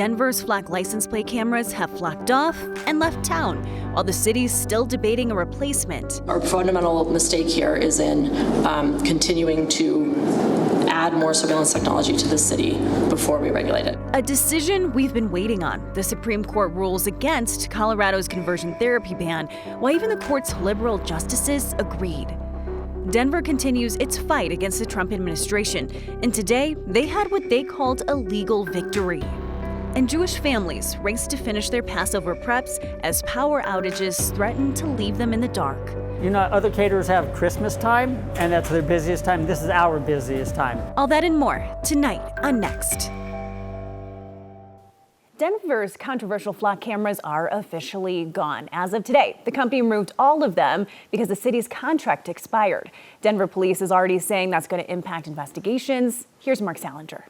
Denver's flock license plate cameras have flocked off and left town, while the city's still debating a replacement. Our fundamental mistake here is in continuing to add more surveillance technology to the city before we regulate it. A decision we've been waiting on. The Supreme Court rules against Colorado's conversion therapy ban, while even the court's liberal justices agreed. Denver continues its fight against the Trump administration, and today they had what they called a legal victory. And Jewish families raced to finish their Passover preps as power outages threatened to leave them in the dark. You know, other caterers have Christmas time, and that's their busiest time. This is our busiest time. All that and more tonight on Next. Denver's controversial flock cameras are officially gone. As of today, the company removed all of them because the city's contract expired. Denver police is already saying that's going to impact investigations. Here's Mark Salinger.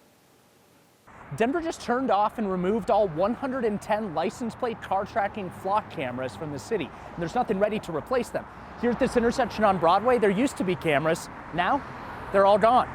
Denver just turned off and removed all 110 license plate car tracking flock cameras from the city. And there's nothing ready to replace them. Here at this intersection on Broadway, there used to be cameras. Now, they're all gone.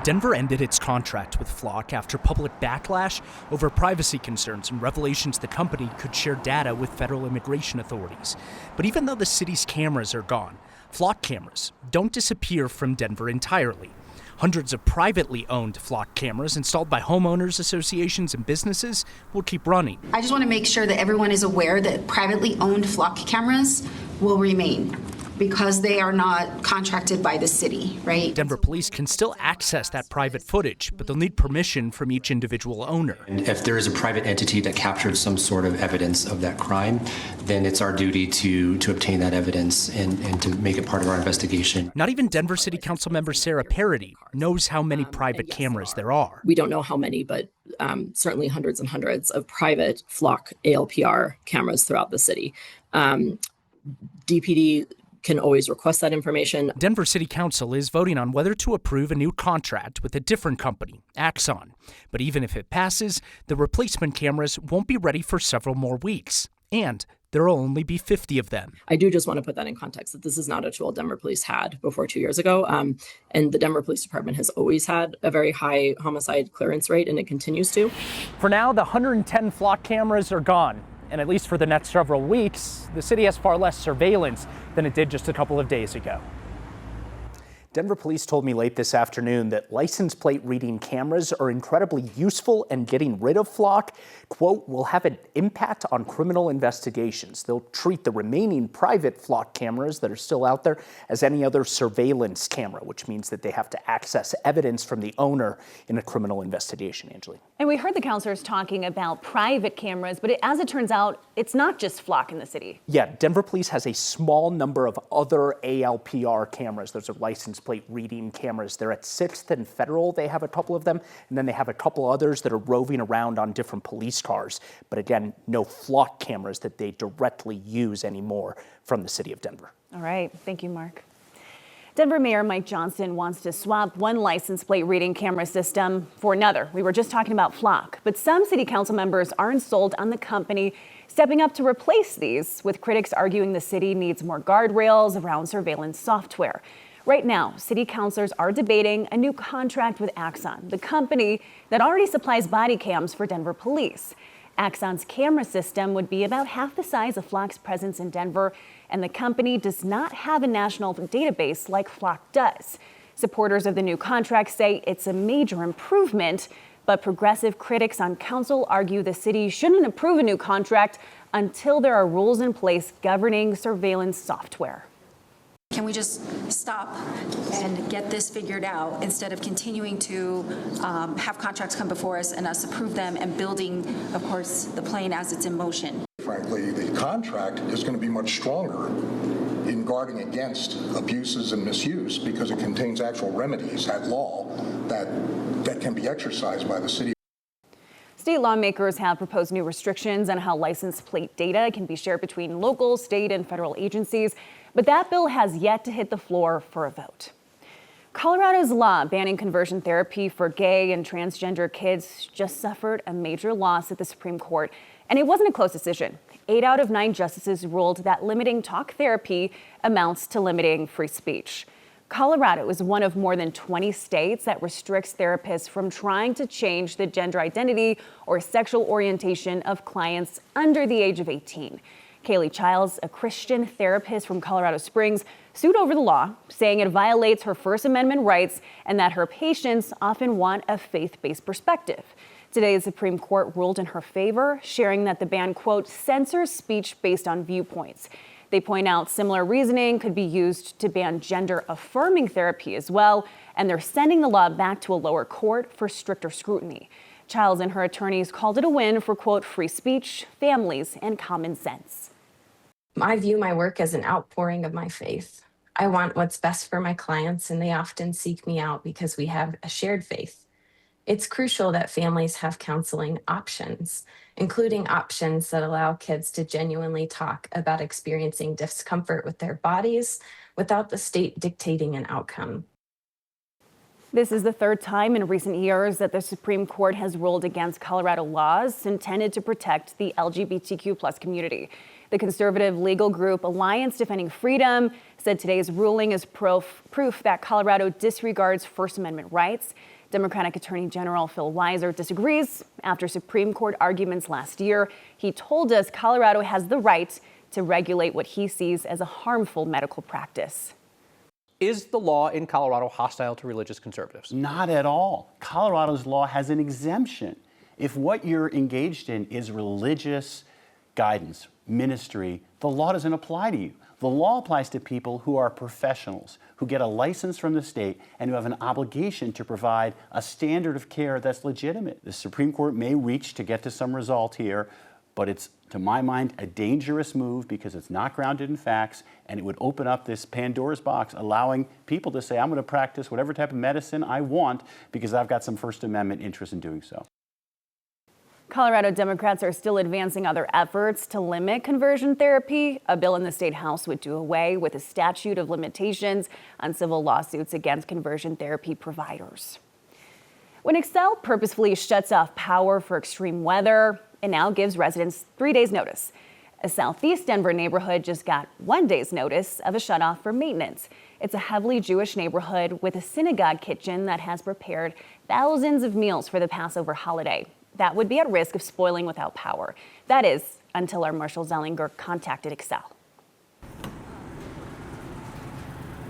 Denver ended its contract with Flock after public backlash over privacy concerns and revelations the company could share data with federal immigration authorities. But even though the city's cameras are gone, Flock cameras don't disappear from Denver entirely. Hundreds of privately owned Flock cameras installed by homeowners associations and businesses will keep running. I just want to make sure that everyone is aware that privately owned Flock cameras will remain because they are not contracted by the city, right? Denver police can still access that private footage, but they'll need permission from each individual owner. And if there is a private entity that captured some sort of evidence of that crime, then it's our duty to obtain that evidence and to make it part of our investigation. Not even Denver City Council member Sarah Parody knows how many private cameras there are. We don't know how many, but certainly hundreds and hundreds of private Flock ALPR cameras throughout the city. DPD can always request that information. Denver City Council is voting on whether to approve a new contract with a different company, Axon. But even if it passes, the replacement cameras won't be ready for several more weeks. And there will only be 50 of them. I do just want to put that in context, that this is not a tool Denver police had before 2 years ago. And the Denver Police Department has always had a very high homicide clearance rate, and it continues to. For now, the 110 Flock cameras are gone. And at least for the next several weeks, the city has far less surveillance than it did just a couple of days ago. Denver police told me late this afternoon that license plate reading cameras are incredibly useful, and getting rid of Flock, quote, will have an impact on criminal investigations. They'll treat the remaining private Flock cameras that are still out there as any other surveillance camera, which means that they have to access evidence from the owner in a criminal investigation, Angeline. And we heard the counselors talking about private cameras, but as it turns out, it's not just Flock in the city. Yeah, Denver police has a small number of other ALPR cameras. Those are license plate reading cameras. They're at 6th and Federal. They have a couple of them. And then they have a couple others that are roving around on different police cars. But again, no Flock cameras that they directly use anymore from the city of Denver. All right. Thank you, Mark. Denver Mayor Mike Johnson wants to swap one license plate reading camera system for another. We were just talking about Flock, but some city council members aren't sold on the company stepping up to replace these, with critics arguing the city needs more guardrails around surveillance software. Right now, city councilors are debating a new contract with Axon, the company that already supplies body cams for Denver police. Axon's camera system would be about half the size of Flock's presence in Denver, and the company does not have a national database like Flock does. Supporters of the new contract say it's a major improvement, but progressive critics on council argue the city shouldn't approve a new contract until there are rules in place governing surveillance software. Can we just stop and get this figured out instead of continuing to have contracts come before us and us approve them and building, of course, the plane as it's in motion? Frankly, the contract is going to be much stronger in guarding against abuses and misuse because it contains actual remedies at law that can be exercised by the city. State lawmakers have proposed new restrictions on how license plate data can be shared between local, state, and federal agencies, but that bill has yet to hit the floor for a vote. Colorado's law banning conversion therapy for gay and transgender kids just suffered a major loss at the Supreme Court, and it wasn't a close decision. 8 out of 9 justices ruled that limiting talk therapy amounts to limiting free speech. Colorado is one of more than 20 states that restricts therapists from trying to change the gender identity or sexual orientation of clients under the age of 18. Kaylee Childs, a Christian therapist from Colorado Springs, sued over the law, saying it violates her First Amendment rights and that her patients often want a faith-based perspective. Today, the Supreme Court ruled in her favor, sharing that the ban, quote, censors speech based on viewpoints. They point out similar reasoning could be used to ban gender-affirming therapy as well, and they're sending the law back to a lower court for stricter scrutiny. Childs and her attorneys called it a win for, quote, free speech, families, and common sense. I view my work as an outpouring of my faith. I want what's best for my clients, and they often seek me out because we have a shared faith. It's crucial that families have counseling options, including options that allow kids to genuinely talk about experiencing discomfort with their bodies without the state dictating an outcome. This is the third time in recent years that the Supreme Court has ruled against Colorado laws intended to protect the LGBTQ+ community. The conservative legal group Alliance Defending Freedom said today's ruling is proof that Colorado disregards First Amendment rights. Democratic Attorney General Phil Weiser disagrees. After Supreme Court arguments last year, he told us Colorado has the right to regulate what he sees as a harmful medical practice. Is the law in Colorado hostile to religious conservatives? Not at all. Colorado's law has an exemption. If what you're engaged in is religious guidance, ministry, the law doesn't apply to you. The law applies to people who are professionals, who get a license from the state and who have an obligation to provide a standard of care that's legitimate. The Supreme Court may reach to get to some result here, but it's, to my mind, a dangerous move because it's not grounded in facts, and it would open up this Pandora's box, allowing people to say, I'm going to practice whatever type of medicine I want because I've got some First Amendment interest in doing so. Colorado Democrats are still advancing other efforts to limit conversion therapy. A bill in the state house would do away with a statute of limitations on civil lawsuits against conversion therapy providers. When Xcel purposefully shuts off power for extreme weather, it now gives residents 3 days notice. A southeast Denver neighborhood just got 1 day's notice of a shutoff for maintenance. It's a heavily Jewish neighborhood with a synagogue kitchen that has prepared thousands of meals for the Passover holiday. That would be at risk of spoiling without power. That is, until our Marshall Zellinger contacted Xcel.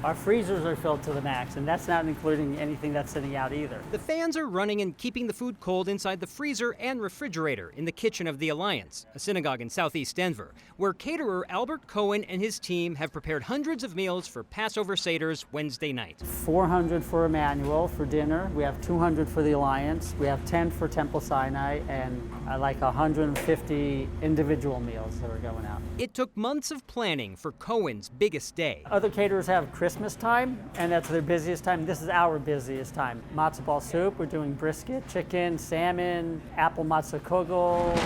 Our freezers are filled to the max, and that's not including anything that's sitting out either. The fans are running and keeping the food cold inside the freezer and refrigerator in the kitchen of the Alliance, a synagogue in southeast Denver, where caterer Albert Cohen and his team have prepared hundreds of meals for Passover Seders Wednesday night. 400 for Emmanuel for dinner. We have 200 for the Alliance. We have 10 for Temple Sinai, and like 150 individual meals that are going out. It took months of planning for Cohen's biggest day. Other caterers have Christmas time, and that's their busiest time. This is our busiest time. Matzo ball soup, we're doing brisket, chicken, salmon, apple matzo kugel.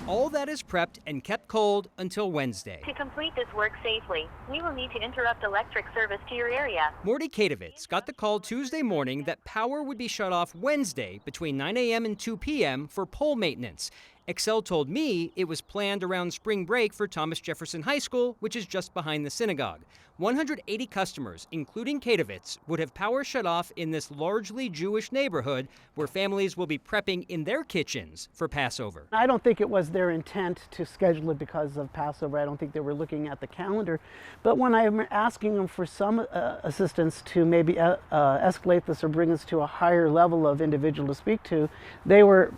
All that is prepped and kept cold until Wednesday. To complete this work safely, we will need to interrupt electric service to your area. Morty Katovitz got the call Tuesday morning that power would be shut off Wednesday between 9 a.m. and 2 p.m. for pole maintenance. Xcel told me it was planned around spring break for Thomas Jefferson High School, which is just behind the synagogue. 180 customers, including Katovitz, would have power shut off in this largely Jewish neighborhood where families will be prepping in their kitchens for Passover. I don't think it was their intent to schedule it because of Passover. I don't think they were looking at the calendar. But when I'm asking them for some assistance to maybe escalate this or bring us to a higher level of individual to speak to, they were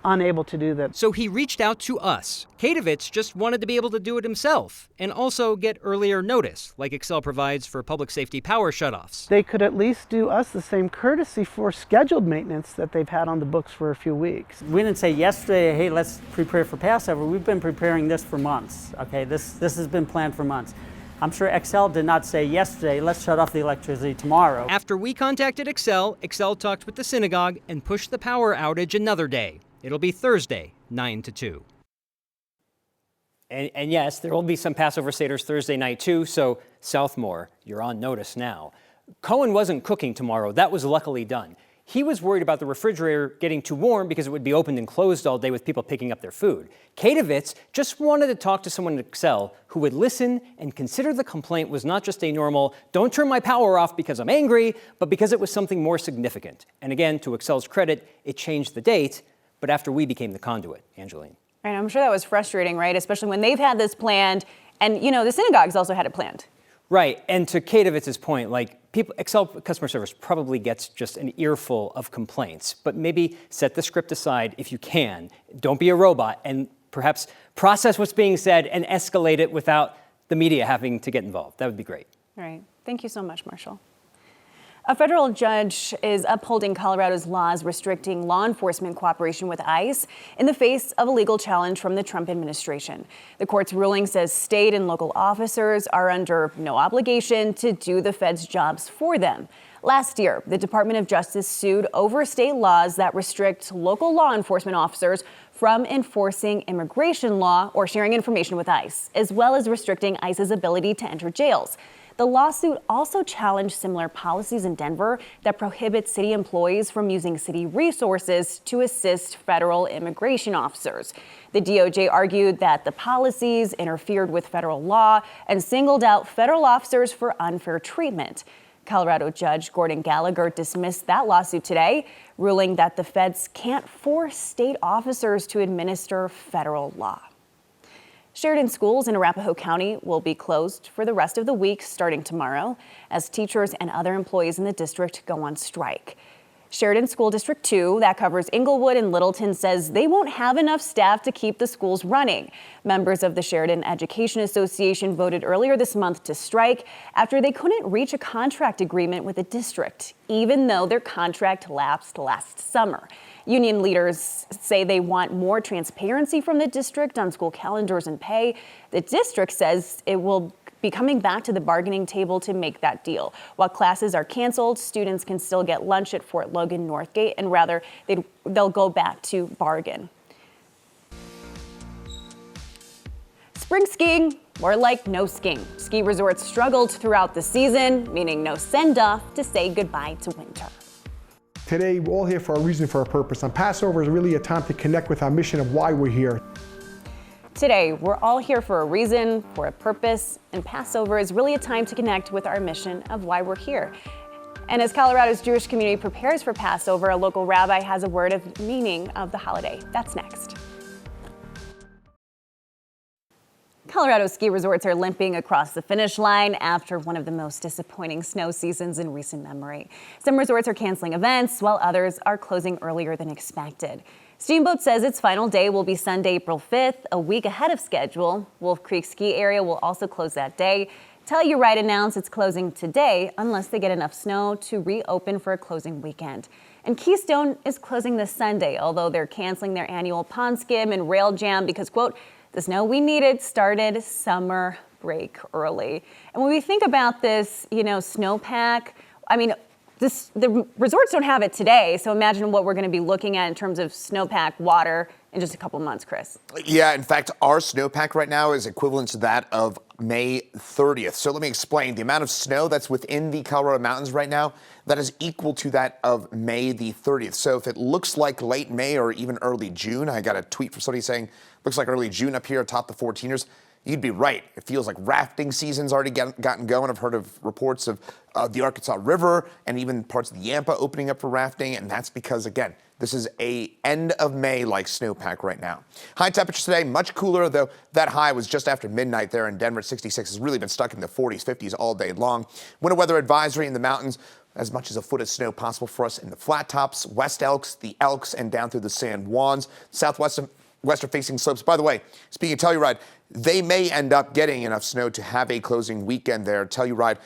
unable to do that. So he reached out to us. Katovitz just wanted to be able to do it himself and also get earlier notice, like Xcel provides for public safety power shutoffs. They could at least do us the same courtesy for scheduled maintenance that they've had on the books for a few weeks. We didn't say yesterday, hey, let's prepare for Passover. We've been preparing this for months. Okay, this has been planned for months. I'm sure Xcel did not say yesterday, let's shut off the electricity tomorrow. After we contacted Xcel talked with the synagogue and pushed the power outage another day. It'll be Thursday, 9 to 2. And yes, there will be some Passover Seders Thursday night too, so Southmore, you're on notice now. Cohen wasn't cooking tomorrow. That was luckily done. He was worried about the refrigerator getting too warm because it would be opened and closed all day with people picking up their food. Katovitz just wanted to talk to someone at Xcel who would listen and consider the complaint was not just a normal, don't turn my power off because I'm angry, but because it was something more significant. And again, to Xcel's credit, it changed the date, but after we became the conduit, Angeline. And I'm sure that was frustrating, right? Especially when they've had this planned, and the synagogues also had it planned. Right, and to Katovitz's point, Xcel customer service probably gets just an earful of complaints, but maybe set the script aside if you can. Don't be a robot, and perhaps process what's being said and escalate it without the media having to get involved. That would be great. All right, thank you so much, Marshall. A federal judge is upholding Colorado's laws restricting law enforcement cooperation with ICE in the face of a legal challenge from the Trump administration. The court's ruling says state and local officers are under no obligation to do the feds' jobs for them. Last year, the Department of Justice sued over state laws that restrict local law enforcement officers from enforcing immigration law or sharing information with ICE, as well as restricting ICE's ability to enter jails. The lawsuit also challenged similar policies in Denver that prohibit city employees from using city resources to assist federal immigration officers. The DOJ argued that the policies interfered with federal law and singled out federal officers for unfair treatment. Colorado Judge Gordon Gallagher dismissed that lawsuit today, ruling that the feds can't force state officers to administer federal law. Sheridan schools in Arapahoe County will be closed for the rest of the week starting tomorrow as teachers and other employees in the district go on strike. Sheridan School District 2, that covers Inglewood and Littleton, says they won't have enough staff to keep the schools running. Members of the Sheridan Education Association voted earlier this month to strike after they couldn't reach a contract agreement with the district, even though their contract lapsed last summer. Union leaders say they want more transparency from the district on school calendars and pay. The district says it will be coming back to the bargaining table to make that deal. While classes are canceled, students can still get lunch at Fort Logan Northgate, and rather they'll go back to bargain. Spring skiing, more like no skiing. Ski resorts struggled throughout the season, meaning no send-off to say goodbye to winter. Today, we're all here for a reason, for a purpose. And Passover is really a time to connect with our mission of why we're here. Today, we're all here for a reason, for a purpose, and Passover is really a time to connect with our mission of why we're here. And as Colorado's Jewish community prepares for Passover, a local rabbi has a word of meaning of the holiday. That's next. Colorado ski resorts are limping across the finish line after one of the most disappointing snow seasons in recent memory. Some resorts are canceling events, while others are closing earlier than expected. Steamboat says its final day will be Sunday, April 5th, a week ahead of schedule. Wolf Creek Ski Area will also close that day. Telluride announced it's closing today unless they get enough snow to reopen for a closing weekend. And Keystone is closing this Sunday, although they're canceling their annual pond skim and rail jam because, quote, the snow we needed started summer break early. And when we think about this, snowpack, the resorts don't have it today, so imagine what we're going to be looking at in terms of snowpack water in just a couple months, Chris. Yeah, in fact, our snowpack right now is equivalent to that of May 30th. So let me explain. The amount of snow that's within the Colorado mountains right now, that is equal to that of May the 30th. So if it looks like late May or even early June, I got a tweet from somebody saying, looks like early June up here atop the 14ers. You'd be right. It feels like rafting season's already gotten going. I've heard of reports of the Arkansas River and even parts of the Yampa opening up for rafting. And that's because, again, this is a end of May-like snowpack right now. High temperatures today, much cooler, though that high was just after midnight there in Denver at 66. Has really been stuck in the 40s, 50s all day long. Winter weather advisory in the mountains. As much as a foot of snow possible for us in the flat tops, West Elks, the Elks, and down through the San Juans, western-facing slopes. By the way, speaking of Telluride, they may end up getting enough snow to have a closing weekend there. Telluride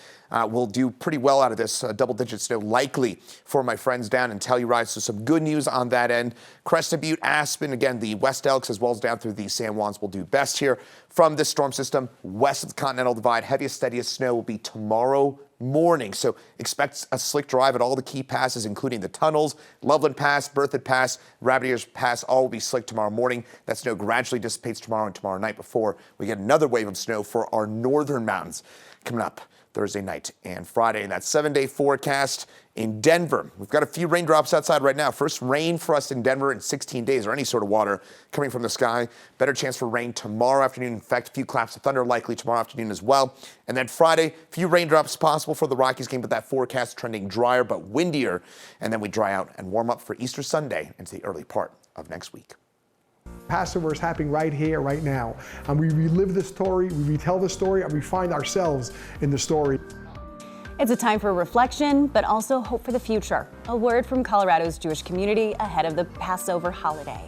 will do pretty well out of this. Double-digit snow likely for my friends down in Telluride. So some good news on that end. Crested Butte, Aspen, again, the West Elks as well as down through the San Juans will do best here. From this storm system west of the Continental Divide, heaviest, steadiest snow will be tomorrow morning. So expect a slick drive at all the key passes, including the tunnels, Loveland Pass, Berthoud Pass, Rabbit Ears Pass, all will be slick tomorrow morning. That snow gradually dissipates tomorrow and tomorrow night before we get another wave of snow for our northern mountains. Coming up, Thursday night and Friday. And that 7-day forecast in Denver. We've got a few raindrops outside right now. First rain for us in Denver in 16 days, or any sort of water coming from the sky. Better chance for rain tomorrow afternoon. In fact, a few claps of thunder likely tomorrow afternoon as well. And then Friday, a few raindrops possible for the Rockies game, but that forecast trending drier but windier. And then we dry out and warm up for Easter Sunday into the early part of next week. Passover is happening right here, right now. And we relive the story, we retell the story, and we find ourselves in the story. It's a time for reflection, but also hope for the future. A word from Colorado's Jewish community ahead of the Passover holiday.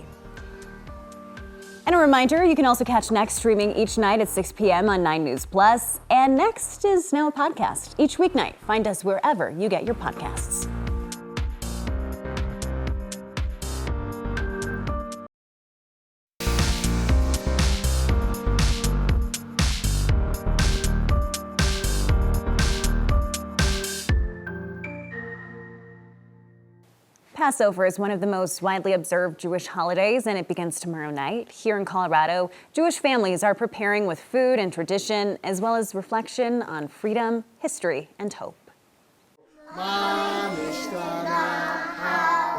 And a reminder, you can also catch Next streaming each night at 6 p.m. on 9 News Plus. And Next is now a podcast each weeknight. Find us wherever you get your podcasts. Passover is one of the most widely observed Jewish holidays, and it begins tomorrow night. Here in Colorado, Jewish families are preparing with food and tradition, as well as reflection on freedom, history, and hope.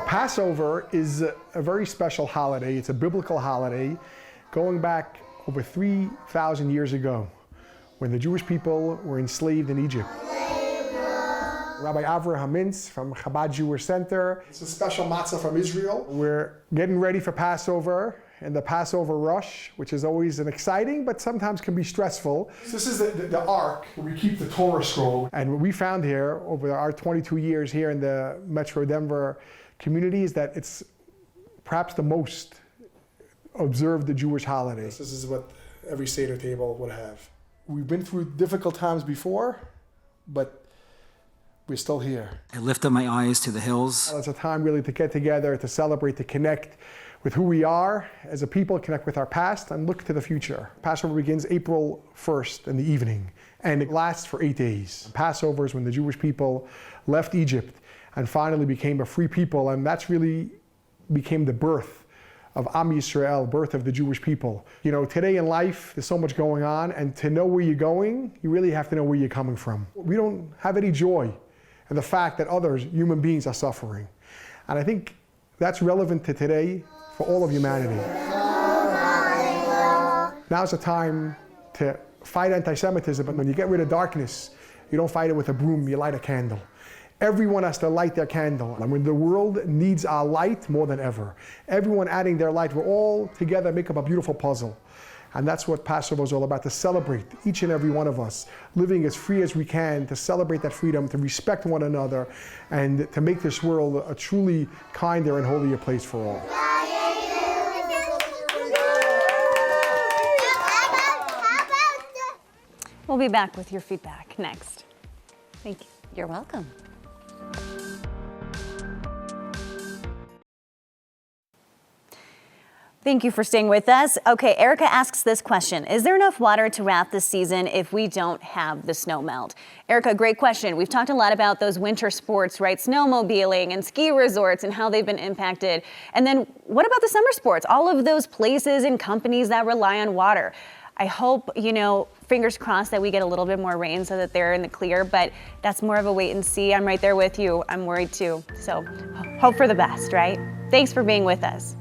Passover is a very special holiday. It's a biblical holiday going back over 3,000 years ago when the Jewish people were enslaved in Egypt. Rabbi Avraham Mintz from Chabad Jewish Center. It's a special matzah from Israel. We're getting ready for Passover and the Passover rush, which is always an exciting, but sometimes can be stressful. This is the ark where we keep the Torah scroll. And what we found here over our 22 years here in the Metro Denver community is that it's perhaps the most observed Jewish holiday. This is what every Seder table would have. We've been through difficult times before, but we're still here. I lift up my eyes to the hills. It's a time really to get together, to celebrate, to connect with who we are as a people, connect with our past, and look to the future. Passover begins April 1st in the evening, and it lasts for 8 days. Passover is when the Jewish people left Egypt and finally became a free people, and that's really became the birth of Am Yisrael, birth of the Jewish people. You know, today in life, there's so much going on, and to know where you're going, you really have to know where you're coming from. We don't have any joy in the fact that others, human beings, are suffering. And I think that's relevant to today for all of humanity. Now's the time to fight anti-Semitism, but when you get rid of darkness, you don't fight it with a broom, you light a candle. Everyone has to light their candle. And when the world needs our light more than ever, everyone adding their light, we're all together make up a beautiful puzzle. And that's what Passover is all about, to celebrate each and every one of us, living as free as we can, to celebrate that freedom, to respect one another, and to make this world a truly kinder and holier place for all. We'll be back with your feedback next. Thank you. You're welcome. Thank you for staying with us. Okay, Erica asks this question. Is there enough water to raft this season if we don't have the snow melt? Erica, great question. We've talked a lot about those winter sports, right? Snowmobiling and ski resorts and how they've been impacted. And then what about the summer sports? All of those places and companies that rely on water. I hope, fingers crossed that we get a little bit more rain so that they're in the clear, but that's more of a wait and see. I'm right there with you. I'm worried too. So hope for the best, right? Thanks for being with us.